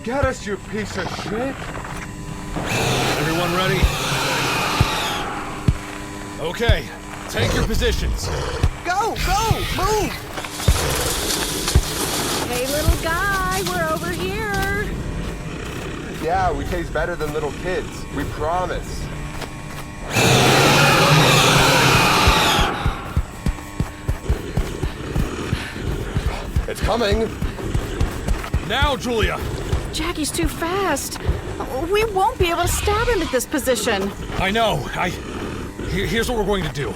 Get us, you piece of shit! Everyone ready? Okay, take your positions. Go! Move! Hey, little guy, we're over here. Yeah, we taste better than little kids. We promise. It's coming. Now, Julia! Jackie's too fast. We won't be able to stab him at this position. I know. Here's what we're going to do.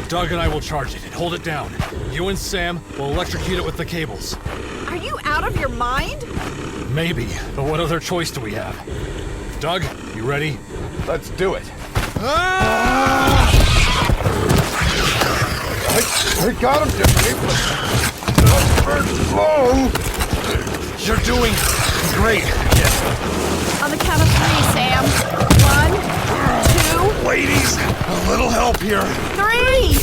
Doug and I will charge it and hold it down. You and Sam will electrocute it with the cables. Are you out of your mind? Maybe, but what other choice do we have? Doug, you ready? Let's do it. Ah! I got him, Jeffrey, but not for long. You're doing great. On the count of 3, Sam. 1, 2... Ladies, a little help here. 3!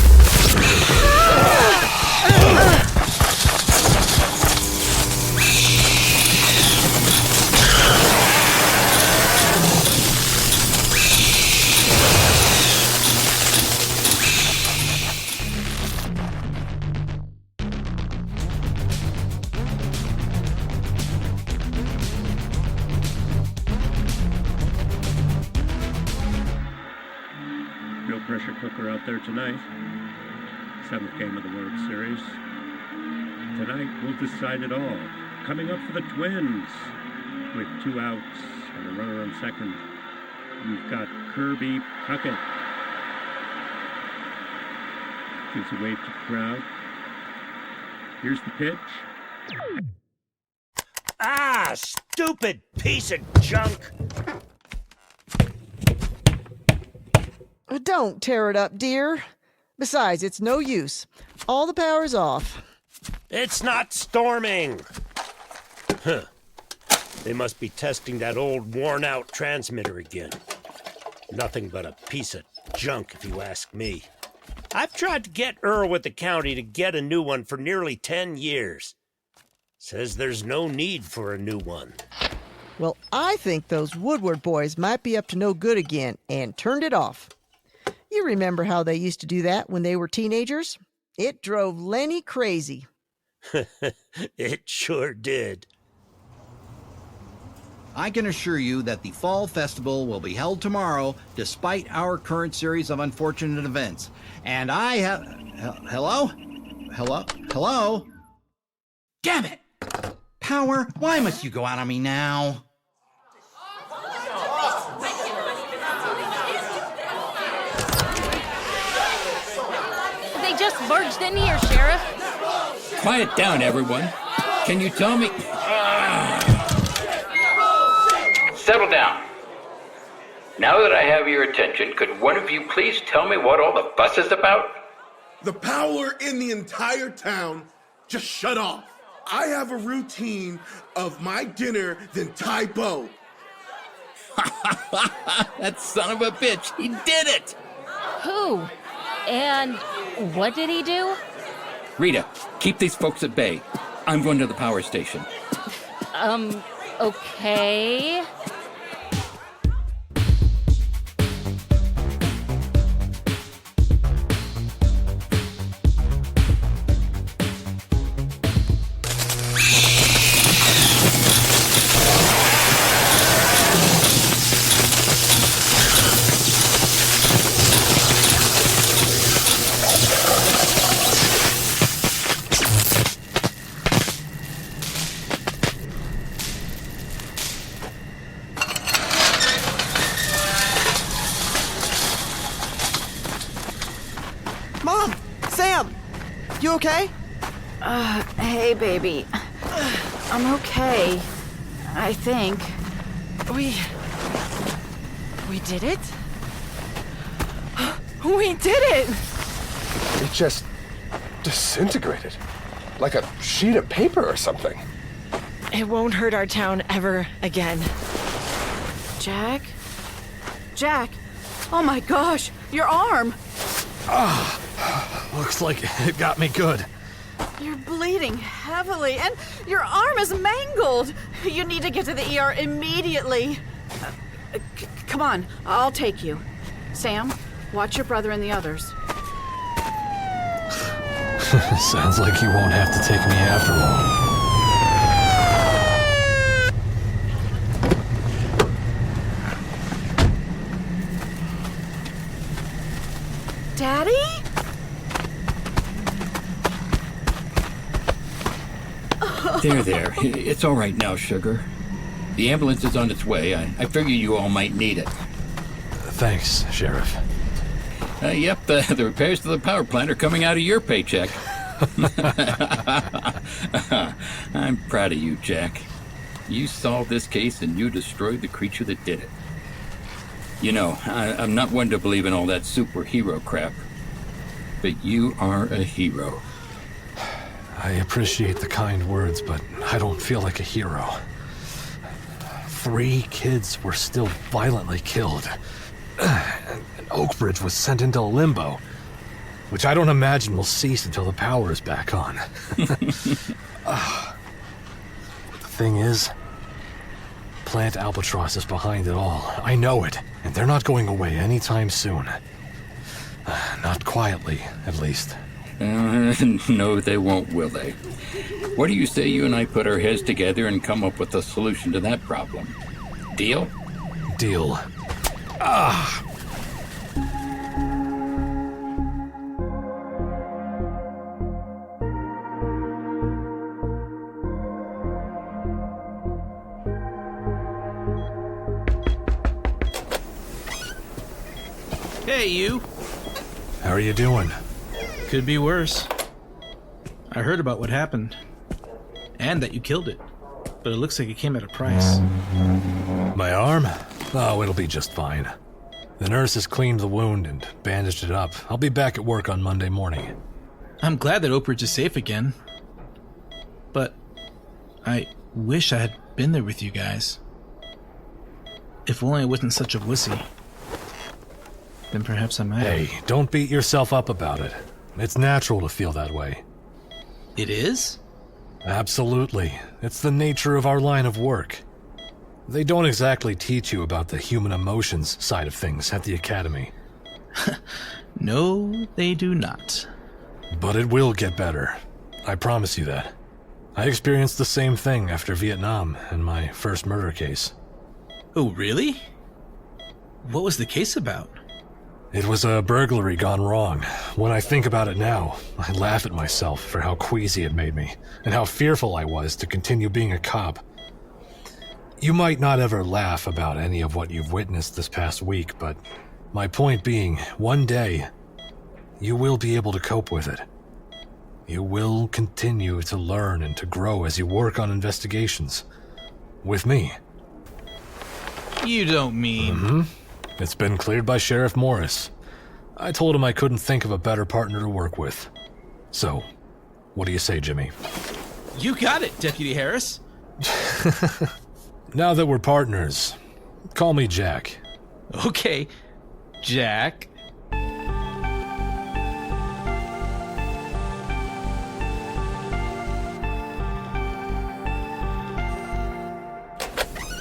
Real pressure cooker out there tonight. 7th game of the World Series. Tonight we'll decide it all. Coming up for the Twins with 2 outs and a runner on second. You've got Kirby Puckett. Gives a wave to the crowd. Here's the pitch. Ah, stupid piece of junk! Don't tear it up, dear. Besides, it's no use. All the power's off. It's not storming! Huh. They must be testing that old worn-out transmitter again. Nothing but a piece of junk, if you ask me. I've tried to get Earl with the county to get a new one for nearly 10 years. Says there's no need for a new one. Well, I think those Woodward boys might be up to no good again and turned it off. You remember how they used to do that when they were teenagers? It drove Lenny crazy. It sure did. I can assure you that the Fall Festival will be held tomorrow, despite our current series of unfortunate events. And I have... Hello? Hello? Damn it! Power, why must you go out on me now? They just barged in here, Sheriff. Quiet down, everyone. Can you tell me... Settle down. Now that I have your attention, could one of you please tell me what all the fuss is about? The power in the entire town just shut off. I have a routine of my dinner, then typo. That son of a bitch, he did it! Who? And what did he do? Rita, keep these folks at bay. I'm going to the power station. Okay. Mom! Sam! You okay? Hey, baby. I'm okay. I think. We did it? We did it! It just disintegrated. Like a sheet of paper or something. It won't hurt our town ever again. Jack? Jack! Oh my gosh! Your arm! Looks like it got me good. You're bleeding heavily, and your arm is mangled. You need to get to the ER immediately. Come on, I'll take you. Sam, watch your brother and the others. Sounds like you won't have to take me after all. Daddy? There. It's all right now, sugar. The ambulance is on its way. I figure you all might need it. Thanks, Sheriff. Yep, the repairs to the power plant are coming out of your paycheck. I'm proud of you, Jack. You solved this case and you destroyed the creature that did it. You know, I'm not one to believe in all that superhero crap, but you are a hero. I appreciate the kind words, but I don't feel like a hero. 3 kids were still violently killed. And Oakbridge was sent into limbo, which I don't imagine will cease until the power is back on. The thing is, Plant Albatross is behind it all. I know it, and they're not going away anytime soon. Not quietly, at least. No, they won't, will they? What do you say you and I put our heads together and come up with a solution to that problem? Deal? Deal. Hey, you. How are you doing? Could be worse. I heard about what happened. And that you killed it. But it looks like it came at a price. My arm? Oh, it'll be just fine. The nurse has cleaned the wound and bandaged it up. I'll be back at work on Monday morning. I'm glad that Oakbridge is safe again. But I wish I had been there with you guys. If only I wasn't such a wussy. Then perhaps I might have. Hey, don't beat yourself up about it. It's natural to feel that way. It is? Absolutely. It's the nature of our line of work. They don't exactly teach you about the human emotions side of things at the academy. No, they do not. But it will get better. I promise you that. I experienced the same thing after Vietnam and my first murder case. Oh, really? What was the case about? It was a burglary gone wrong. When I think about it now, I laugh at myself for how queasy it made me, and how fearful I was to continue being a cop. You might not ever laugh about any of what you've witnessed this past week, but my point being, one day, you will be able to cope with it. You will continue to learn and to grow as you work on investigations. With me. You don't mean... Mm-hmm. It's been cleared by Sheriff Morris. I told him I couldn't think of a better partner to work with. So, what do you say, Jimmy? You got it, Deputy Harris. Now that we're partners, call me Jack. Okay, Jack.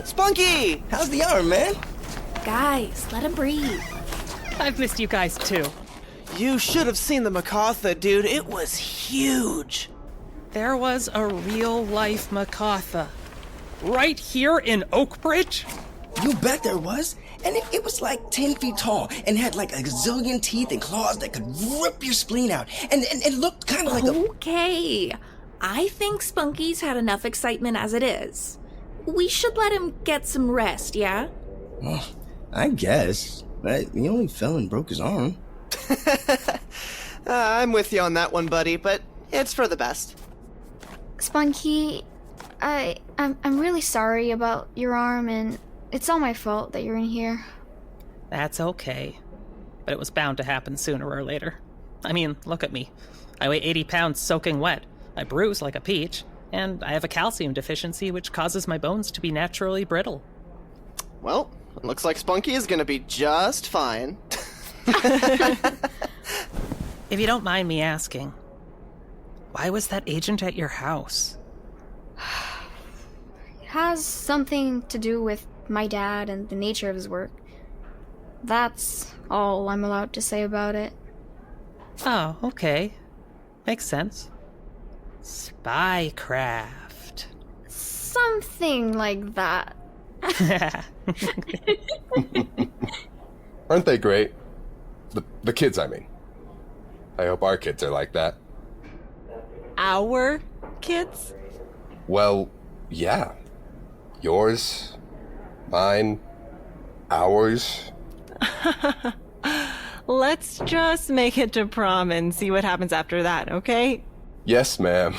Spunky! How's the arm, man? Guys, let him breathe. I've missed you guys too. You should have seen the Macautha, dude. It was huge. There was a real-life Macautha. Right here in Oakbridge? You bet there was. And it was like 10 feet tall and had like a gazillion teeth and claws that could rip your spleen out. And it looked kind of like Okay. I think Spunky's had enough excitement as it is. We should let him get some rest, yeah? Well, I guess. But he only fell and broke his arm. I'm with you on that one, buddy, but it's for the best. Spunky, I'm really sorry about your arm, and it's all my fault that you're in here. That's okay. But it was bound to happen sooner or later. I mean, look at me. I weigh 80 pounds soaking wet. I bruise like a peach. And I have a calcium deficiency which causes my bones to be naturally brittle. Well, it looks like Spunky is gonna be just fine. If you don't mind me asking, Why was that agent at your house? It has something to do with my dad and the nature of his work. That's all I'm allowed to say about it. Oh, okay. Makes sense. Spycraft. Something like that. Aren't they great? The kids, I mean. I hope our kids are like that. Our kids? Well, yeah. Yours, mine, ours. Let's just make it to prom and see what happens after that, okay? Yes, ma'am.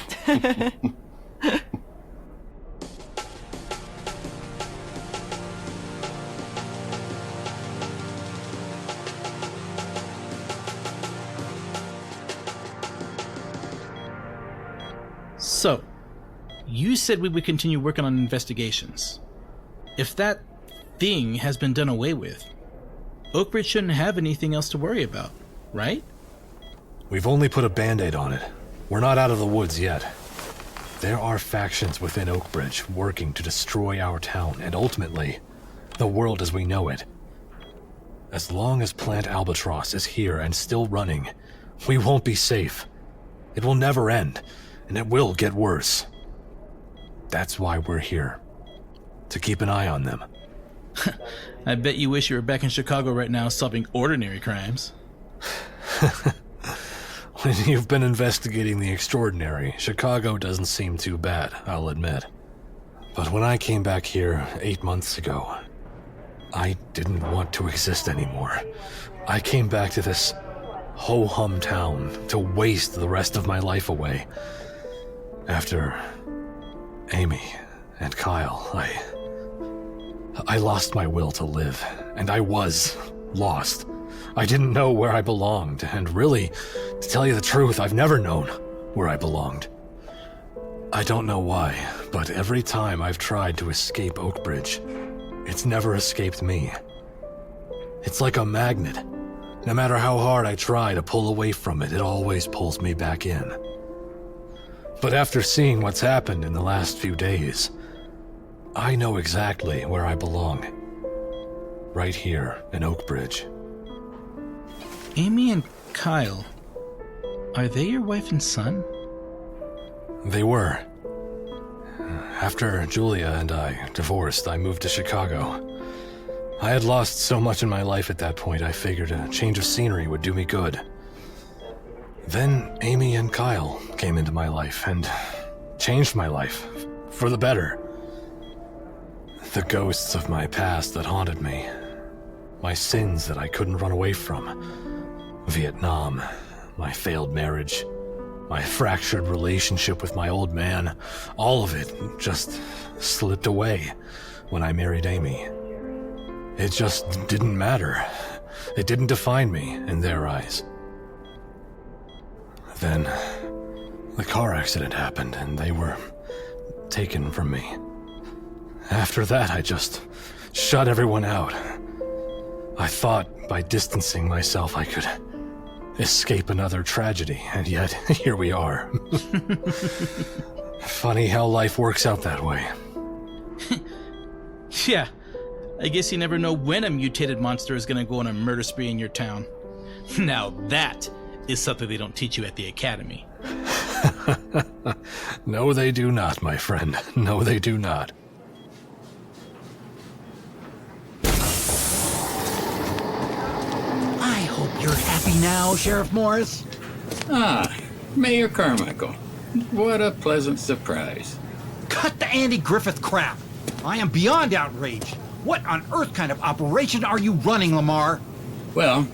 So, you said we would continue working on investigations. If that thing has been done away with, Oakbridge shouldn't have anything else to worry about, right? We've only put a band-aid on it. We're not out of the woods yet. There are factions within Oakbridge working to destroy our town and ultimately, the world as we know it. As long as Plant Albatross is here and still running, we won't be safe. It will never end, and it will get worse. That's why we're here. To keep an eye on them. I bet you wish you were back in Chicago right now solving ordinary crimes. When you've been investigating the extraordinary, Chicago doesn't seem too bad, I'll admit. But when I came back here 8 months ago, I didn't want to exist anymore. I came back to this ho-hum town to waste the rest of my life away. After Amy and Kyle, I lost my will to live, and I was lost. I didn't know where I belonged, and really, to tell you the truth, I've never known where I belonged. I don't know why, but every time I've tried to escape Oakbridge, it's never escaped me. It's like a magnet. No matter how hard I try to pull away from it, it always pulls me back in. But after seeing what's happened in the last few days, I know exactly where I belong. Right here in Oakbridge. Amy and Kyle, are they your wife and son? They were. After Julia and I divorced, I moved to Chicago. I had lost so much in my life at that point, I figured a change of scenery would do me good. Then Amy and Kyle came into my life and changed my life for the better. The ghosts of my past that haunted me, my sins that I couldn't run away from, Vietnam, my failed marriage, my fractured relationship with my old man, all of it just slipped away when I married Amy. It just didn't matter. It didn't define me in their eyes. Then, the car accident happened and they were taken from me. After that, I just shut everyone out. I thought by distancing myself I could escape another tragedy, and yet here we are. Funny how life works out that way. Yeah, I guess you never know when a mutated monster is gonna go on a murder spree in your town. Now that is something they don't teach you at the academy. No, they do not, my friend. No, they do not. I hope you're happy now, Sheriff Morris. Ah, Mayor Carmichael. What a pleasant surprise. Cut the Andy Griffith crap. I am beyond outraged. What on earth kind of operation are you running, Lamar? Well,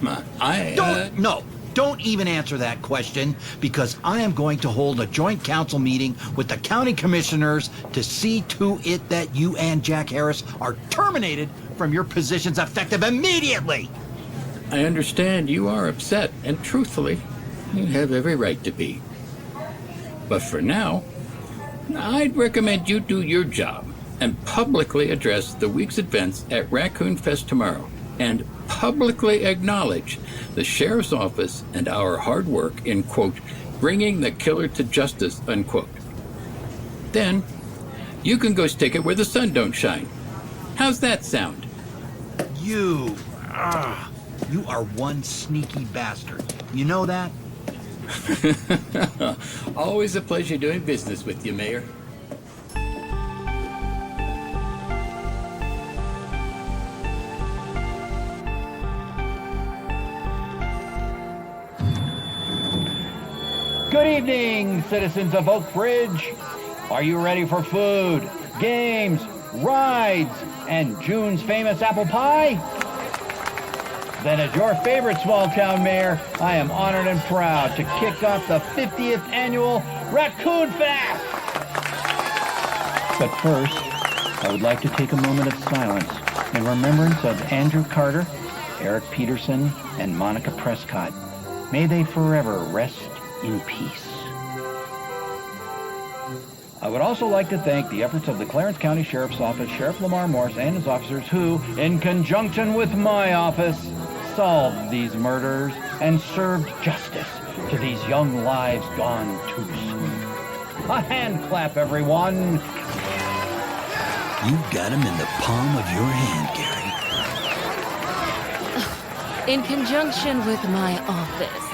Don't even answer that question, because I am going to hold a joint council meeting with the county commissioners to see to it that you and Jack Harris are terminated from your positions effective immediately. I understand you are upset, and truthfully, you have every right to be. But for now, I'd recommend you do your job and publicly address the week's events at Raccoon Fest tomorrow, and publicly acknowledge the sheriff's office and our hard work in, quote, bringing the killer to justice, unquote. Then, you can go stick it where the sun don't shine. How's that sound? You are one sneaky bastard. You know that? Always a pleasure doing business with you, Mayor. Good evening, citizens of Oak Ridge. Are you ready for food, games, rides, and June's famous apple pie? Then as your favorite small-town mayor, I am honored and proud to kick off the 50th annual Raccoon Fest! But first, I would like to take a moment of silence in remembrance of Andrew Carter, Eric Peterson, and Monica Prescott. May they forever rest in peace. I would also like to thank the efforts of the Clarence County Sheriff's Office, Sheriff Lamar Morris, and his officers who, in conjunction with my office, solved these murders and served justice to these young lives gone too soon. A hand clap, everyone. You've got him in the palm of your hand, Gary. In conjunction with my office.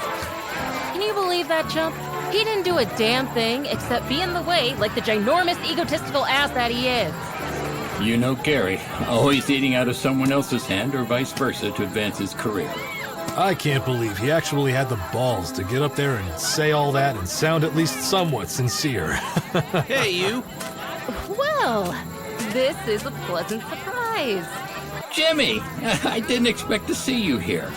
Can you believe that, chump? He didn't do a damn thing except be in the way like the ginormous egotistical ass that he is. You know Gary, always eating out of someone else's hand or vice versa to advance his career. I can't believe he actually had the balls to get up there and say all that and sound at least somewhat sincere. Hey, you. Well, this is a pleasant surprise. Jimmy, I didn't expect to see you here.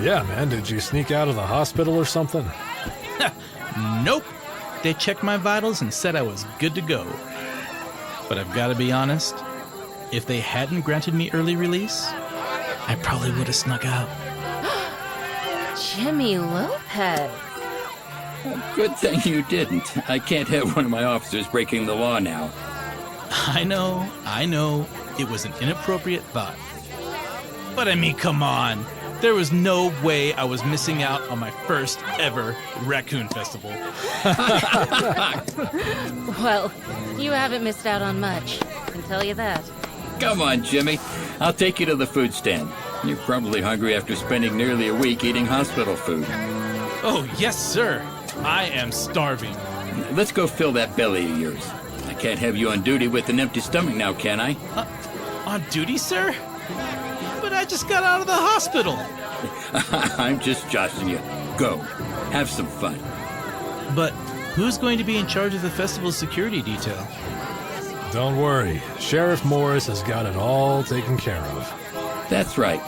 Yeah, man, did you sneak out of the hospital or something? Nope. They checked my vitals and said I was good to go. But I've got to be honest, if they hadn't granted me early release, I probably would have snuck out. Jimmy Lopez. Good thing you didn't. I can't have one of my officers breaking the law now. I know. It was an inappropriate thought. But I mean, come on. There was no way I was missing out on my first ever Raccoon Festival. Well, you haven't missed out on much, I can tell you that. Come on, Jimmy. I'll take you to the food stand. You're probably hungry after spending nearly a week eating hospital food. Oh, yes, sir. I am starving. Let's go fill that belly of yours. I can't have you on duty with an empty stomach now, can I? On duty, sir? But I just got out of the hospital. I'm just joshing you. Go. Have some fun. But who's going to be in charge of the festival's security detail? Don't worry. Sheriff Morris has got it all taken care of. That's right.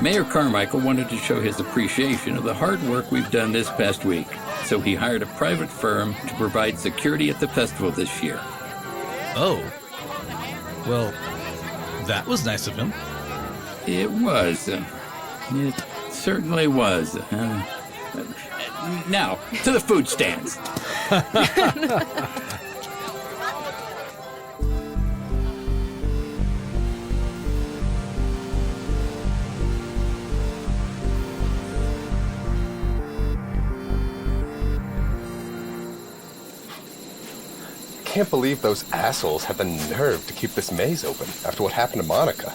Mayor Carmichael wanted to show his appreciation of the hard work we've done this past week, so he hired a private firm to provide security at the festival this year. Oh. Well, that was nice of him. It was. It certainly was. Now, to the food stands. I can't believe those assholes had the nerve to keep this maze open after what happened to Monica.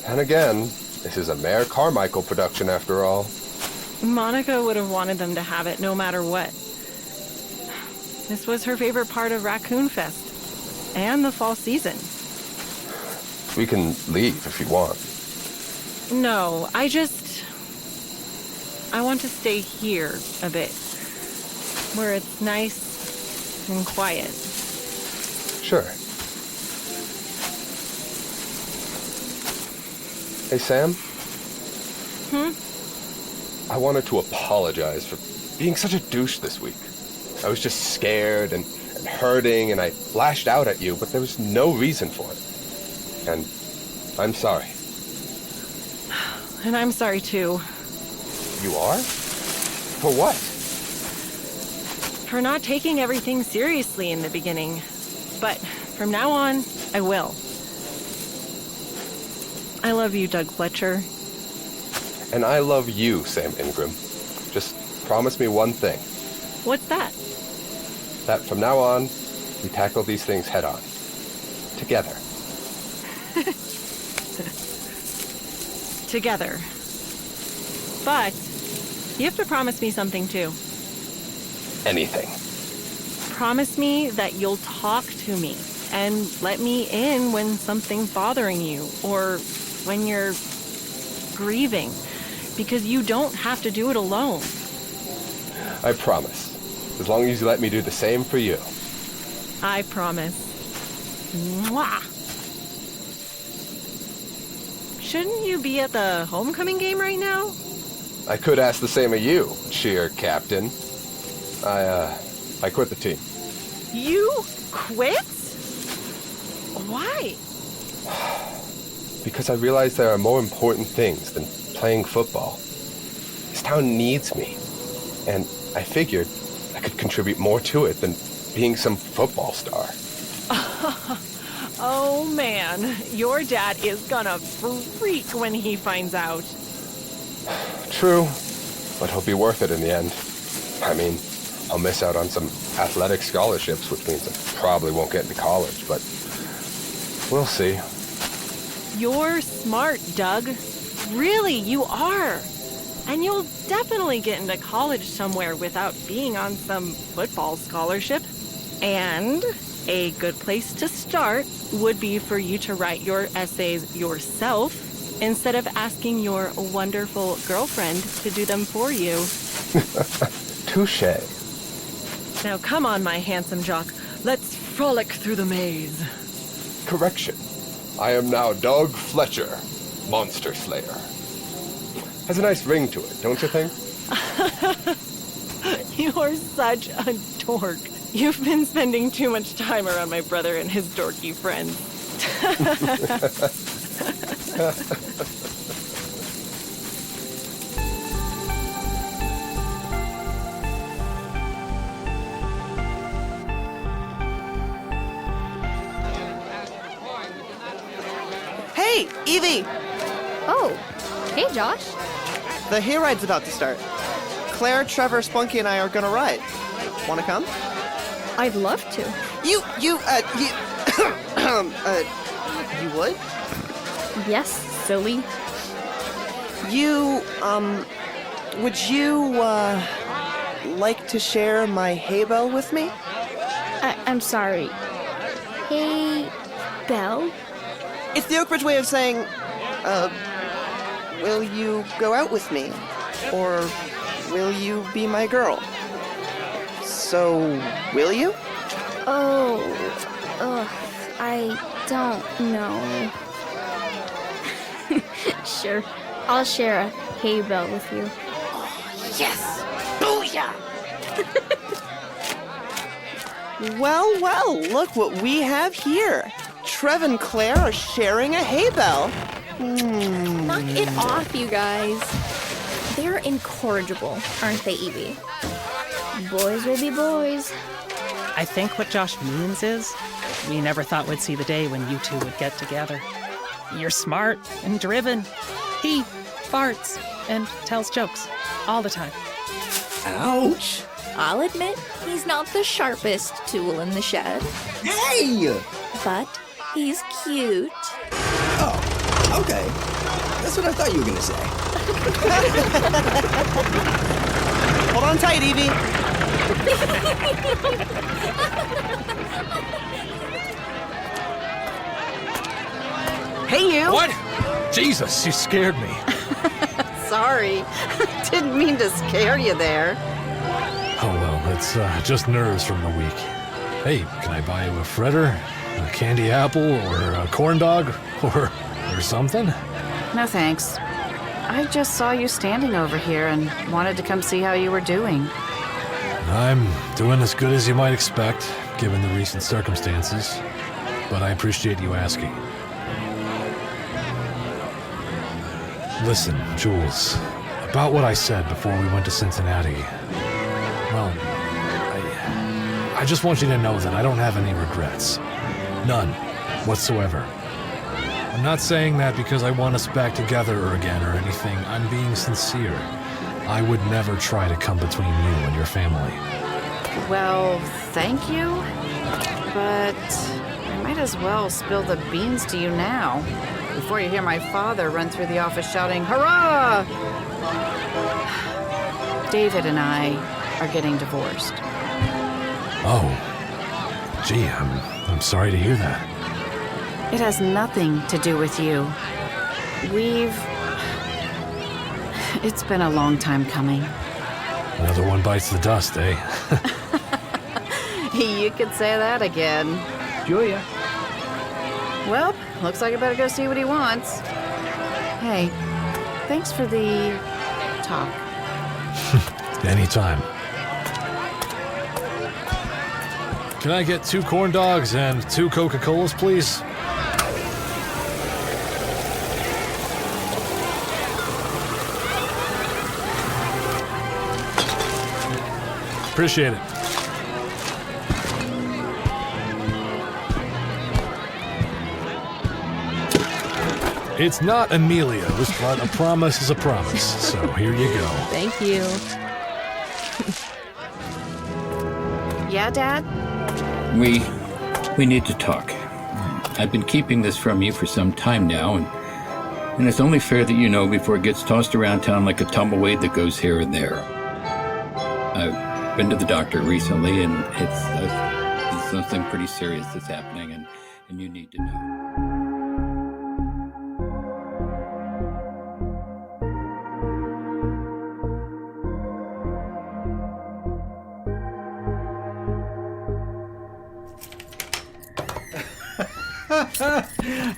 And again, this is a Mayor Carmichael production after all. Monica would have wanted them to have it no matter what. This was her favorite part of Raccoon Fest and the fall season. We can leave if you want. No, I want to stay here a bit, where it's nice and quiet. Sure. Hey, Sam? I wanted to apologize for being such a douche this week. I was just scared and hurting, and I lashed out at you, but there was no reason for it. And I'm sorry. And I'm sorry, too. You are? For what? For not taking everything seriously in the beginning. But from now on, I will. I love you, Doug Fletcher. And I love you, Sam Ingram. Just promise me one thing. What's that? That from now on, we tackle these things head on. Together. Together. But you have to promise me something too. Anything. Promise me that you'll talk to me and let me in when something's bothering you or when you're grieving, because you don't have to do it alone. I promise. As long as you let me do the same for you. I promise. Mwah! Shouldn't you be at the homecoming game right now? I could ask the same of you, cheer captain. I quit the team. You quit? Why? Because I realized there are more important things than playing football. This town needs me. And I figured I could contribute more to it than being some football star. Oh man, your dad is gonna freak when he finds out. True, but he'll be worth it in the end. I mean, I'll miss out on some athletic scholarships, which means I probably won't get into college, but we'll see. You're smart, Doug. Really, you are. And you'll definitely get into college somewhere without being on some football scholarship. And a good place to start would be for you to write your essays yourself instead of asking your wonderful girlfriend to do them for you. Touché. Now come on, my handsome jock. Let's frolic through the maze. Correction. I am now Doug Fletcher, Monster Slayer. Has a nice ring to it, don't you think? You're such a dork. You've been spending too much time around my brother and his dorky friends. Hey, Evie! Oh, hey, Josh. The hayride's about to start. Claire, Trevor, Spunky, and I are gonna ride. Wanna come? I'd love to. You you would? Yes, silly. Would you, like to share my hay bell with me? I'm sorry. Hey, Belle? It's the Oakbridge way of saying, will you go out with me? Or will you be my girl? So, will you? Oh, I don't know. Sure, I'll share a hay bell with you. Yes! Booyah! Well, look what we have here. Trev and Claire are sharing a hay bell. Knock it off, you guys. They're incorrigible, aren't they, Evie? Boys will be boys. I think what Josh means is, we never thought we'd see the day when you two would get together. You're smart and driven. He farts and tells jokes all the time. Ouch! I'll admit, he's not the sharpest tool in the shed. Hey! But he's cute. Oh, okay. That's what I thought you were gonna say. Hold on tight, Evie. Hey, you! What? Jesus, you scared me. Sorry. Didn't mean to scare you there. Oh well, it's just nerves from the week. Hey, can I buy you a fritter, a candy apple, or a corn dog, or something? No thanks. I just saw you standing over here and wanted to come see how you were doing. I'm doing as good as you might expect, given the recent circumstances. But I appreciate you asking. Listen, Jules, about what I said before we went to Cincinnati. Well, I just want you to know that I don't have any regrets. None whatsoever. I'm not saying that because I want us back together again or anything. I'm being sincere. I would never try to come between you and your family. Well, thank you, but I might as well spill the beans to you now, before you hear my father run through the office shouting, "Hurrah!" David and I are getting divorced. Oh. Gee, I'm sorry to hear that. It has nothing to do with you. It's been a long time coming. Another one bites the dust, eh? You could say that again. Julia. Well, looks like I better go see what he wants. Hey, thanks for the talk. Anytime. Can I get 2 corn dogs and 2 Coca-Colas, please? Appreciate it. It's not Emilio's, but a promise is a promise. So here you go. Thank you. Yeah, Dad? We need to talk. I've been keeping this from you for some time now, and it's only fair that you know before it gets tossed around town like a tumbleweed that goes here and there. I've been to the doctor recently, and it's something pretty serious that's happening, and you need to know.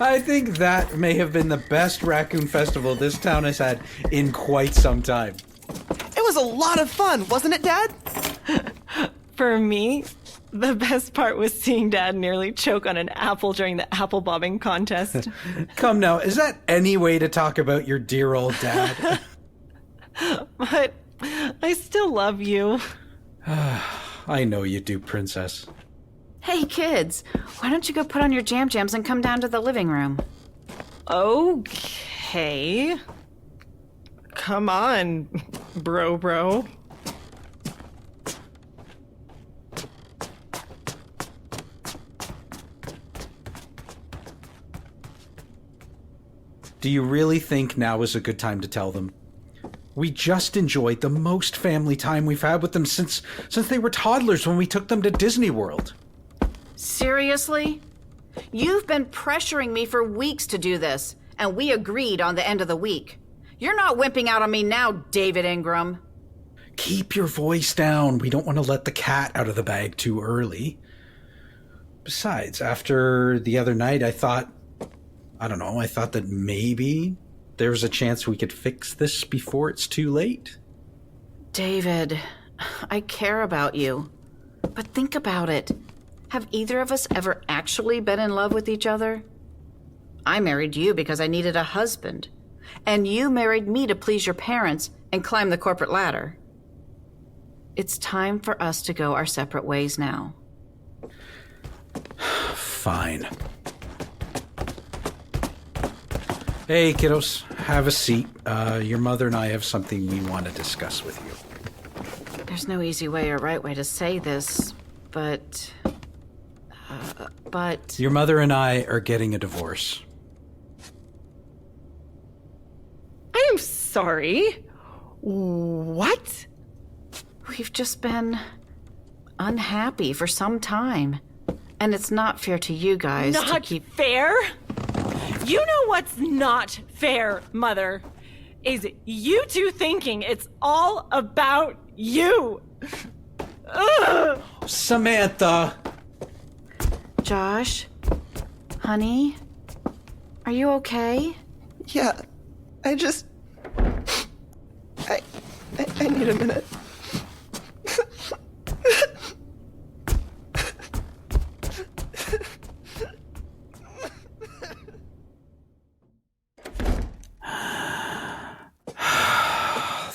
I think that may have been the best raccoon festival this town has had in quite some time. It was a lot of fun, wasn't it, Dad? For me, the best part was seeing Dad nearly choke on an apple during the apple bobbing contest. Come now, is that any way to talk about your dear old dad? But I still love you. I know you do, Princess. Hey, kids, why don't you go put on your jams and come down to the living room? Okay. Come on, bro. Do you really think now is a good time to tell them? We just enjoyed the most family time we've had with them since they were toddlers when we took them to Disney World. Seriously? You've been pressuring me for weeks to do this, and we agreed on the end of the week. You're not wimping out on me now, David Ingram. Keep your voice down. We don't want to let the cat out of the bag too early. Besides, after the other night, I thought that maybe there was a chance we could fix this before it's too late. David, I care about you. But think about it. Have either of us ever actually been in love with each other? I married you because I needed a husband. And you married me to please your parents and climb the corporate ladder. It's time for us to go our separate ways now. Fine. Hey, kiddos, have a seat. Your mother and I have something we want to discuss with you. There's no easy way or right way to say this, but... Your mother and I are getting a divorce. I'm sorry. What? We've just been unhappy for some time. And it's not fair to you guys to keep... Not fair? You know what's not fair, Mother? Is you two thinking it's all about you. Ugh. Samantha! Josh? Honey? Are you okay? Yeah, I need a minute.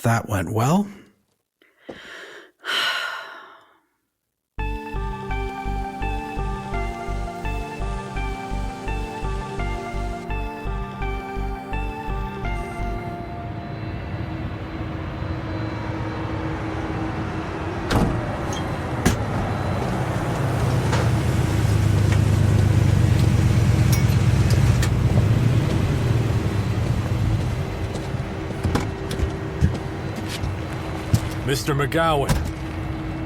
That went well. Mr. McGowan.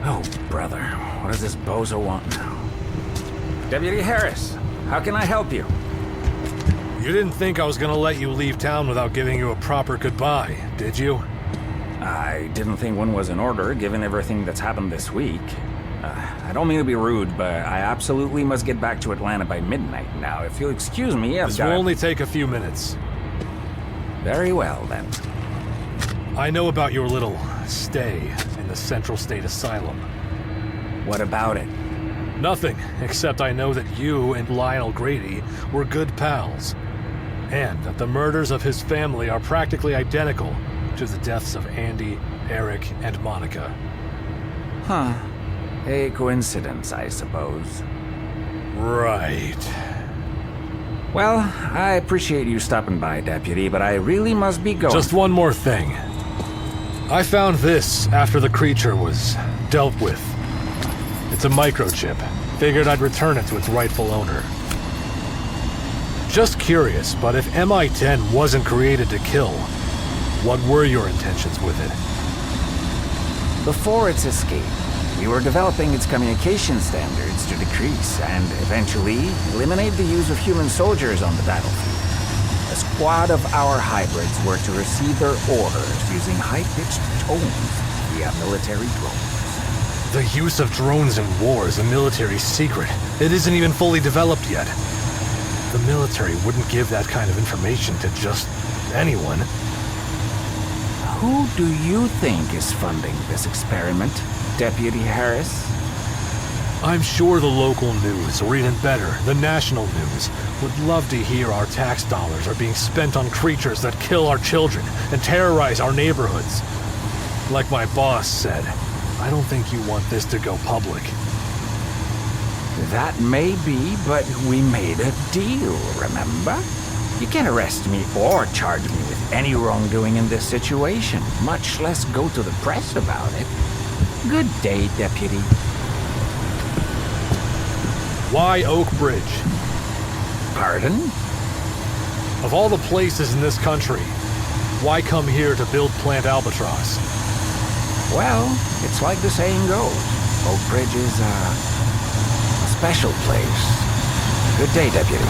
Oh, brother. What does this bozo want now? Deputy Harris, how can I help you? You didn't think I was gonna let you leave town without giving you a proper goodbye, did you? I didn't think one was in order, given everything that's happened this week. I don't mean to be rude, but I absolutely must get back to Atlanta by midnight. Now, if you'll excuse me, This will only take a few minutes. Very well, then. I know about your little stay in the Central State Asylum. What about it? Nothing, except I know that you and Lionel Grady were good pals, and that the murders of his family are practically identical to the deaths of Andy, Eric, and Monica. Huh. A coincidence, I suppose. Right. Well, I appreciate you stopping by, Deputy, but I really must be going. Just one more thing. I found this after the creature was dealt with. It's a microchip. Figured I'd return it to its rightful owner. Just curious, but if MI-10 wasn't created to kill, what were your intentions with it? Before its escape, we were developing its communication standards to decrease and eventually eliminate the use of human soldiers on the battlefield. A squad of our hybrids were to receive their orders using high-pitched tones via military drones. The use of drones in war is a military secret. It isn't even fully developed yet. The military wouldn't give that kind of information to just anyone. Who do you think is funding this experiment, Deputy Harris? I'm sure the local news, or even better, the national news, would love to hear our tax dollars are being spent on creatures that kill our children and terrorize our neighborhoods. Like my boss said, I don't think you want this to go public. That may be, but we made a deal, remember? You can't arrest me or charge me with any wrongdoing in this situation, much less go to the press about it. Good day, Deputy. Why Oak Bridge? Pardon? Of all the places in this country, why come here to build Plant Albatross? Well, it's like the saying goes. Oak Bridge is a special place. Good day, Deputy.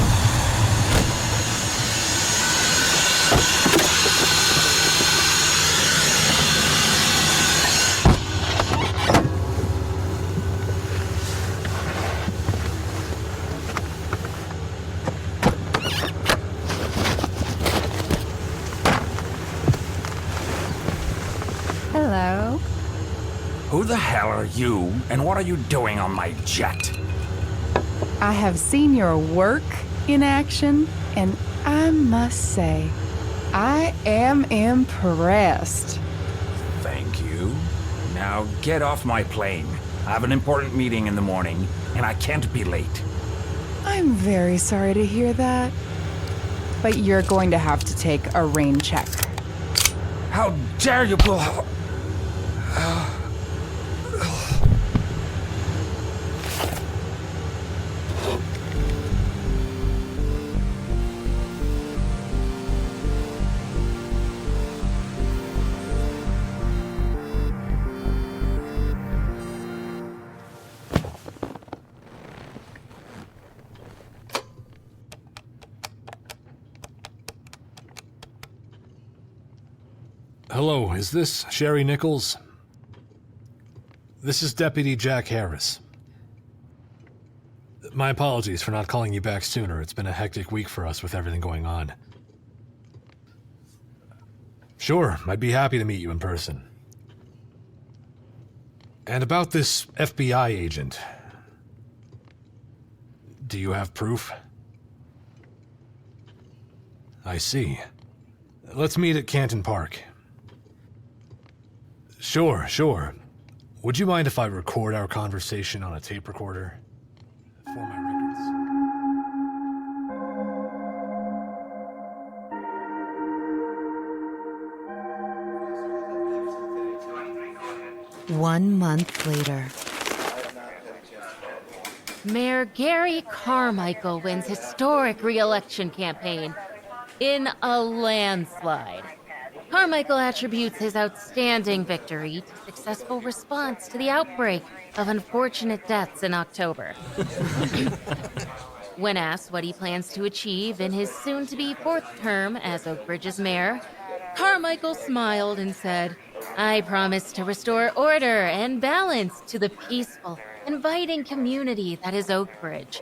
Hello. Who the hell are you, and what are you doing on my jet? I have seen your work in action, and I must say, I am impressed. Thank you. Now get off my plane. I have an important meeting in the morning, and I can't be late. I'm very sorry to hear that, but you're going to have to take a rain check. How dare you pull... Hello, is this Sherry Nichols? This is Deputy Jack Harris. My apologies for not calling you back sooner. It's been a hectic week for us with everything going on. Sure, I'd be happy to meet you in person. And about this FBI agent. Do you have proof? I see. Let's meet at Canton Park. Sure. Would you mind if I record our conversation on a tape recorder? For my records. 1 month later. Mayor Gary Carmichael wins historic re-election campaign in a landslide. Carmichael attributes his outstanding victory to successful response to the outbreak of unfortunate deaths in October. When asked what he plans to achieve in his soon-to-be fourth term as Oakbridge's mayor, Carmichael smiled and said, "I promise to restore order and balance to the peaceful, inviting community that is Oakbridge.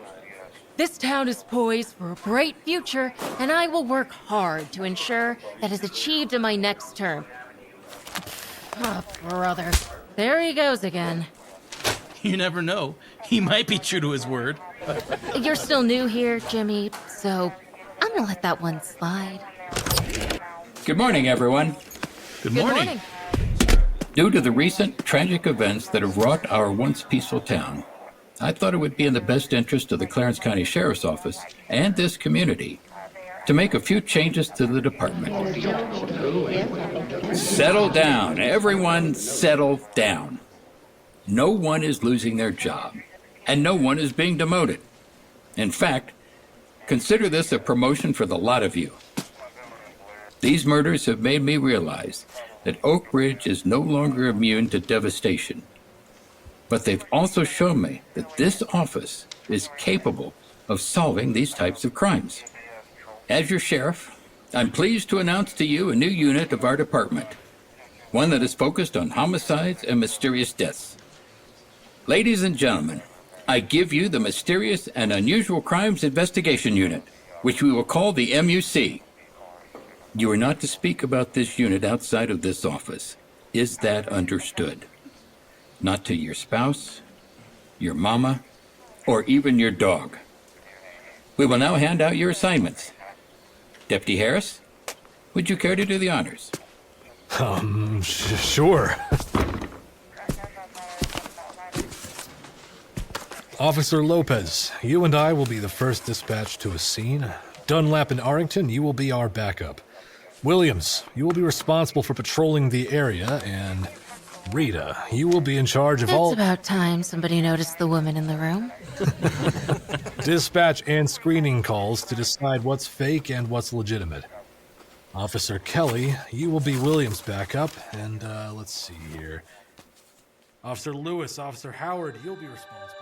This town is poised for a bright future, and I will work hard to ensure that is achieved in my next term." Oh, brother. There he goes again. You never know. He might be true to his word. You're still new here, Jimmy, so I'm gonna let that one slide. Good morning, everyone. Good morning. Due to the recent tragic events that have wrought our once peaceful town, I thought it would be in the best interest of the Clarence County Sheriff's Office and this community to make a few changes to the department. Settle down. Everyone settle down. No one is losing their job, and no one is being demoted. In fact, consider this a promotion for the lot of you. These murders have made me realize that Oakbridge is no longer immune to devastation. But they've also shown me that this office is capable of solving these types of crimes. As your sheriff, I'm pleased to announce to you a new unit of our department, one that is focused on homicides and mysterious deaths. Ladies and gentlemen, I give you the Mysterious and Unusual Crimes Investigation Unit, which we will call the MUC. You are not to speak about this unit outside of this office. Is that understood? Not to your spouse, your mama, or even your dog. We will now hand out your assignments. Deputy Harris, would you care to do the honors? Sure. Officer Lopez, you and I will be the first dispatch to a scene. Dunlap and Arrington, you will be our backup. Williams, you will be responsible for patrolling the area, and Rita, you will be in charge of all... It's about time somebody noticed the woman in the room. dispatch and screening calls to decide what's fake and what's legitimate. Officer Kelly, you will be Williams' backup, and let's see here. Officer Lewis, Officer Howard, you'll be responsible.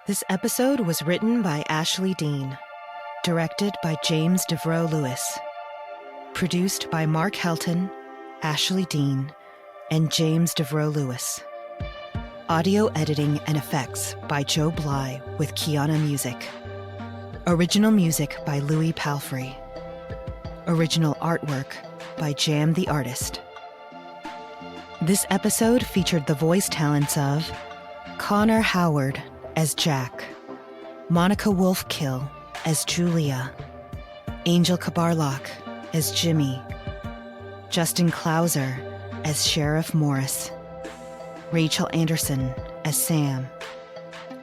This episode was written by Ashley Deane, directed by James Devereaux Lewis, produced by Mark Helton, Ashley Deane, and James Devereaux Lewis. Audio editing and effects by Joe Bly with Kiana Music. Original music by Louis Palfrey. Original artwork by Jam the Artist. This episode featured the voice talents of Connor Howard as Jack, Monica Wolfkill as Julia, Angel Kabarlock as Jimmy, Justin Klauser as Sheriff Morris, Rachel Anderson as Sam,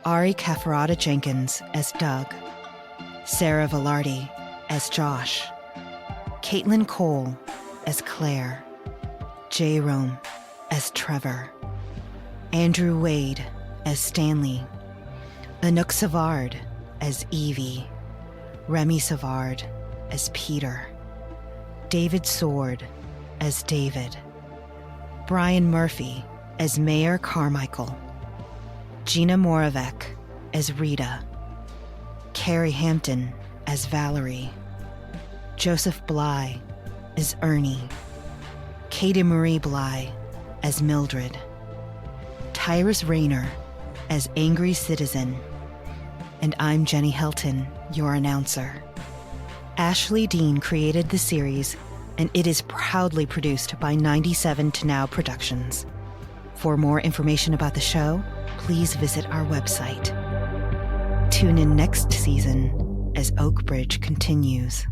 Ari Cafarata Jenkins as Doug, Sarah Velarde as Josh, Caitlin Cole as Claire, Jay Rome as Trevor, Andrew Wade as Stanley, Anouk Savard as Evie, Remy Savard as Peter, David Sword as David, Brian Murphy as Mayor Carmichael, Gina Moravec as Rita, Carrie Hampton as Valerie, Joseph Bly as Ernie, Katie Marie Bly as Mildred, Tyrus Rayner as Angry Citizen, and I'm Jenny Helton, your announcer. Ashley Deane created the series, and it is proudly produced by 97 to Now Productions. For more information about the show, please visit our website. Tune in next season as Oakbridge continues.